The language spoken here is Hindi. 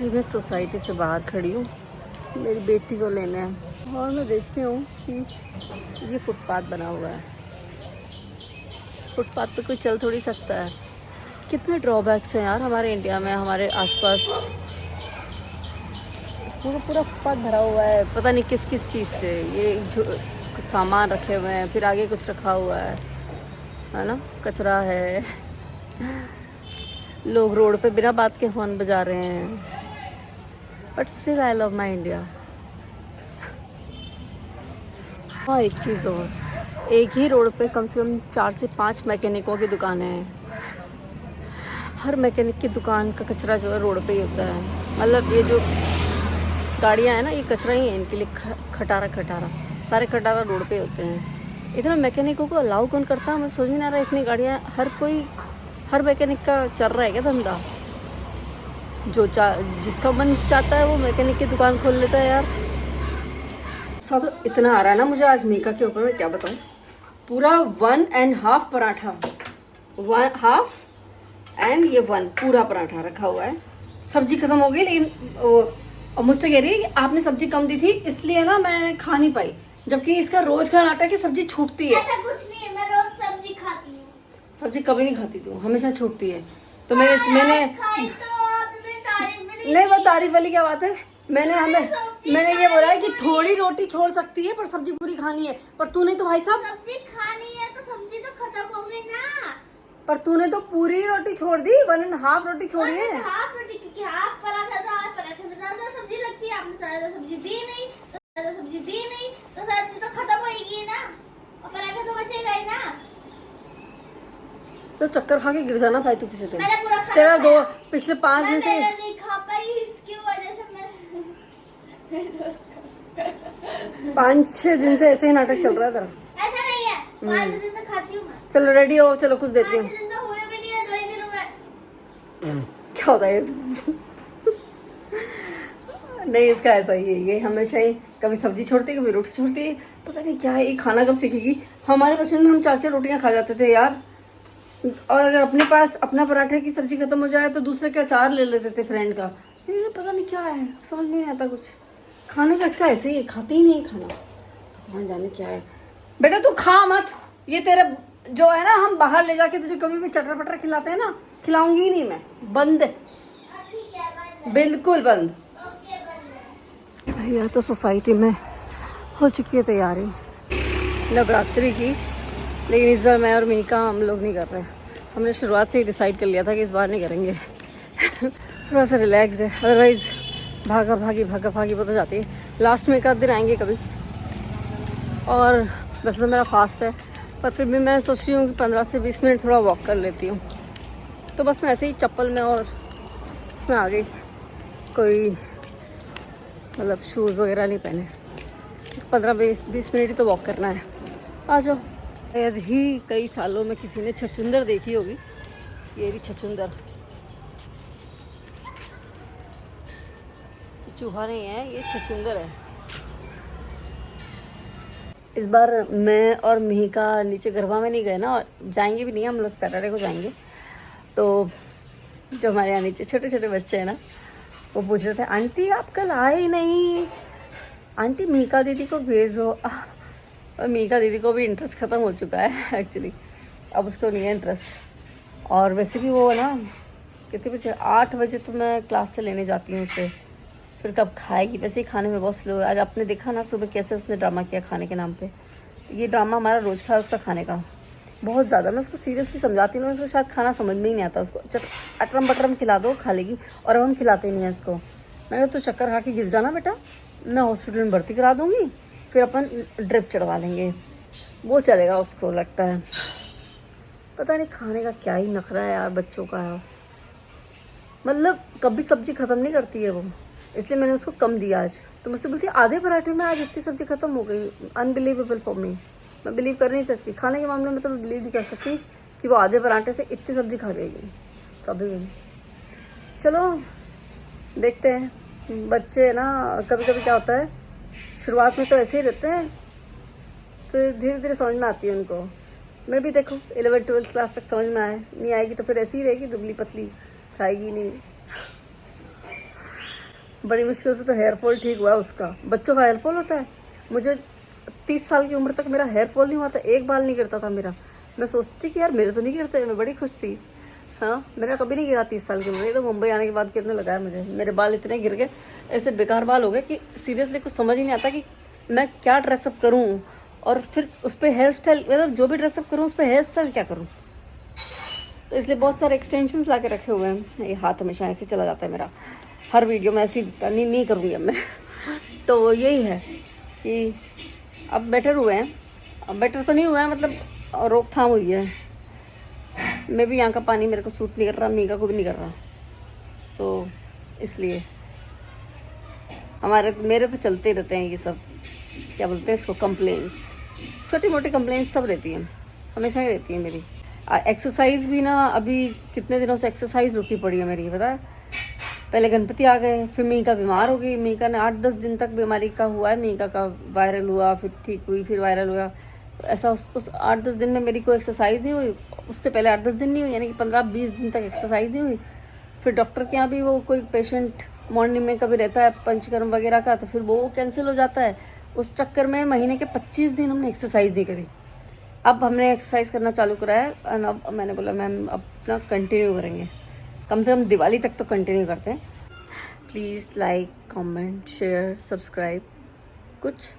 अभी मैं सोसाइटी से बाहर खड़ी हूँ, मेरी बेटी को लेना है और मैं देखती हूँ कि ये फुटपाथ बना हुआ है। फुटपाथ पे कोई चल थोड़ी सकता है। कितने ड्रॉबैक्स हैं यार हमारे इंडिया में। हमारे आसपास पूरा पूरा फुटपाथ भरा हुआ है, पता नहीं किस किस चीज़ से। ये कुछ सामान रखे हुए हैं, फिर आगे कुछ रखा हुआ है ना, कचरा है। लोग रोड पे बिना बात के फ़ोन बजा रहे हैं। But still I love my India. हाँ, एक चीज़ और, एक ही रोड पे कम से कम 4 से 5 मैकेनिकों की दुकानें हैं। हर मैकेनिक की दुकान का कचरा जो है रोड पे ही होता है। मतलब ये जो गाड़ियाँ हैं ना, ये कचरा ही है इनके लिए। खटारा सारे खटारा रोड पे होते हैं। इतना मैकेनिकों को अलाउ कौन करता है, मुझे समझ में नहीं आ रहा है। इतनी गाड़ियाँ हर मैकेनिक का चल रहा है क्या धंधा? जिसका मन चाहता है वो मैकेनिक की दुकान खोल लेता है यार। सब इतना आ रहा है ना मुझे आज मीका के ऊपर, मैं क्या बताऊँ। पूरा 1.5 पराठा, 1.5 एंड ये 1 पूरा पराठा रखा हुआ है। सब्जी खत्म हो गई, लेकिन मुझसे कह रही है कि आपने सब्जी कम दी थी इसलिए ना मैं खा नहीं पाई, जबकि इसका रोज का नाटक है सब्जी छूटती है। ऐसा कुछ नहीं है, मैं रोज सब्जी खाती हूँ। सब्जी कभी नहीं खाती तू, हमेशा छूटती है। तो मैंने नहीं, वो तारीफ वाली क्या बात है। मैंने ये बोला है कि थोड़ी रोटी छोड़ सकती है पर सब्जी पूरी खानी है। पर तूने तो भाई साहब सब्जी खानी है तो सब्जी तो खत्म हो गई ना। पर तूने तो पूरी रोटी छोड़ दी, 1.5 रोटी छोड़ी है। हाफ रोटी, क्योंकि हाफ पराठा था, पराठे में ज्यादा सब्जी लगती है, आपने ज्यादा सब्जी दी नहीं तो सब्जी तो खत्म होगी ना, और पराठा तो बचेगा ही ना। तो चक्कर खा के गिर जाना भाई तू किसी दिन। मैंने पूरा खा तेरा लिया। पिछले 5 दिन से नहीं खा पाई, इसकी वजह से मैं 5-6 दिन से ऐसे ही नाटक चल रहा है तेरा। ऐसा नहीं है, 5 दिन से खाती हूँ मैं। चलो रेडी हो, चलो कुछ देती हूँ। 5 दिन तो हुए भी नहीं है, 2 ही दिन हुए। क्या होता है नहीं, इसका ऐसा ही है, ये हमेशा ही कभी सब्जी छोड़ती है, कभी रोटी छोड़ती है। पता नहीं क्या है, ये खाना कब सीखेगी। हमारे बचपन में हम 4-4 रोटियां खा जाते थे यार। और अगर अपने पास अपना पराठे की सब्जी खत्म हो जाए तो दूसरे का अचार ले लेते थे फ्रेंड का। ये पता नहीं क्या है, समझ नहीं आता कुछ। खाने का इसका ऐसे ही, खाते ही नहीं खाना, भगवान जाने क्या है। बेटा तू खा मत, ये तेरे जो है ना, हम बाहर ले जाके तुझे कभी भी चटर पटर खिलाते हैं ना, खिलाऊंगी ही नहीं मैं। बंद, बिल्कुल बंद। भैया तो सोसाइटी में हो चुकी है तैयारी नवरात्रि की, लेकिन इस बार मैं और मीका हम लोग नहीं कर रहे। हमने शुरुआत से ही डिसाइड कर लिया था कि इस बार नहीं करेंगे। थोड़ा सा रिलैक्स है, अदरवाइज़ भागा भागी वो तो जाती है। लास्ट में एक आध दिन आएंगे कभी। और वैसे तो मेरा फास्ट है, पर फिर भी मैं सोच रही हूँ कि 15 से 20 मिनट थोड़ा वॉक कर लेती हूँ। तो बस मैं ऐसे ही चप्पल में और इसमें आ गई, कोई मतलब शूज़ वगैरह नहीं पहने। 15-20 मिनट ही तो वॉक करना है। आ जाओ। शायद ही कई सालों में किसी ने छछूंदर देखी होगी। ये भी छछूंदर, चूहा नहीं है, ये छछूंदर है। इस बार मैं और मिहिका नीचे गरबा में नहीं गए ना, और जाएंगे भी नहीं, हम लोग सैटरडे को जाएंगे। तो जो हमारे यहाँ नीचे छोटे छोटे बच्चे हैं ना, वो पूछ रहे थे आंटी आप कल आए ही नहीं, आंटी मिहिका दीदी को भेजो। और मिहिका दीदी को भी इंटरेस्ट ख़त्म हो चुका है एक्चुअली, अब उसको नहीं है इंटरेस्ट। और वैसे भी वो ना कितने बजे, 8 बजे तो मैं क्लास से लेने जाती हूँ उसे, फिर कब खाएगी। वैसे ही खाने में बहुत स्लो है। आज आपने देखा ना सुबह कैसे उसने ड्रामा किया खाने के नाम पे। ये ड्रामा हमारा रोज का है उसका खाने का, बहुत ज़्यादा। मैं उसको सीरियसली समझाती हूँ, उसको शायद खाना समझ में ही नहीं आता। उसको अटरम बटरम खिला दो, खा लेगी। और अब हम खिलाते ही नहीं है उसको। मैंने तो चक्कर खा के गिर जाना बेटा, मैं हॉस्पिटल में भर्ती करा दूँगी, फिर अपन ड्रिप चढ़वा लेंगे, वो चलेगा उसको लगता है। पता नहीं खाने का क्या ही नखरा है यार बच्चों का है। मतलब कभी सब्जी ख़त्म नहीं करती है वो, इसलिए मैंने उसको कम दिया आज। तो मुझसे बोलती है आधे पराठे में आज इतनी सब्जी खत्म हो गई। अनबिलीवेबल फॉर मी, मैं बिलीव कर नहीं सकती। खाने के मामले में तो मैं बिलीव नहीं कर सकती कि वो आधे पराठे से इतनी सब्जी खा लेगी, कभी भी नहीं। चलो देखते हैं, बच्चे ना कभी कभी क्या होता है, शुरुआत में तो ऐसे ही रहते हैं, फिर धीरे धीरे समझ में आती है उनको। मैं भी देखो 11-12 क्लास तक समझ में आए, नहीं आएगी तो फिर ऐसी ही रहेगी दुबली पतली, खाएगी नहीं। बड़ी मुश्किल से तो हेयर फॉल ठीक हुआ उसका। बच्चों का हेयर फॉल होता है, मुझे 30 साल की उम्र तक मेरा हेयर फॉल नहीं हुआ था, एक बाल नहीं गिरता था मेरा। मैं सोचती थी कि यार मेरे तो नहीं गिरते, मैं बड़ी खुश थी। हाँ, मेरा कभी नहीं गिरा 30 साल की उम्र। ये तो मुंबई आने के बाद गिरने लगा है मुझे। मेरे बाल इतने गिर गए, ऐसे बेकार बाल हो गए कि सीरियसली कुछ समझ ही नहीं आता कि मैं क्या ड्रेसअप करूँ, और फिर उस पर हेयर स्टाइल, मतलब जो भी ड्रेसअप करूँ उस पर हेयर स्टाइल क्या करूँ। तो इसलिए बहुत सारे एक्सटेंशंस ला के रखे हुए हैं। ये हाथ हमेशा ऐसे चला जाता है मेरा, हर वीडियो में ऐसे ही दिखता, नहीं करूँगी अब मैं। तो यही है कि अब बेटर हुए हैं, अब बेटर तो नहीं हुआ है, मतलब रोकथाम हुई है। मैं भी यहाँ का पानी मेरे को सूट नहीं कर रहा, मीका को भी नहीं कर रहा। सो इसलिए मेरे तो चलते ही रहते हैं ये सब, क्या बोलते हैं इसको, कंप्लेंट्स, छोटी मोटी कंप्लेंट्स सब रहती हैं, हमेशा ही रहती है मेरी। एक्सरसाइज भी ना, अभी कितने दिनों से एक्सरसाइज रुकी पड़ी है मेरी, पता है। पहले गणपति आ गए, फिर मीका बीमार हो गई। मीका ने 8-10 दिन तक बीमारी का हुआ है, मीका का वायरल हुआ, फिर ठीक हुई, फिर वायरल हुआ। ऐसा उस 8-10 दिन में मेरी कोई एक्सरसाइज नहीं हुई। उससे पहले 8-10 दिन नहीं हुई, यानी कि 15-20 दिन तक एक्सरसाइज नहीं हुई। फिर डॉक्टर के यहाँ भी वो कोई पेशेंट मॉर्निंग में कभी रहता है पंचकर्म वगैरह का, तो फिर वो कैंसिल हो जाता है। उस चक्कर में महीने के 25 दिन हमने एक्सरसाइज नहीं करी। अब हमने एक्सरसाइज करना चालू करा है, और अब मैंने बोला मैम अपना कंटिन्यू करेंगे, कम से कम दिवाली तक तो कंटिन्यू करते हैं। Please like, comment, share, subscribe, कुछ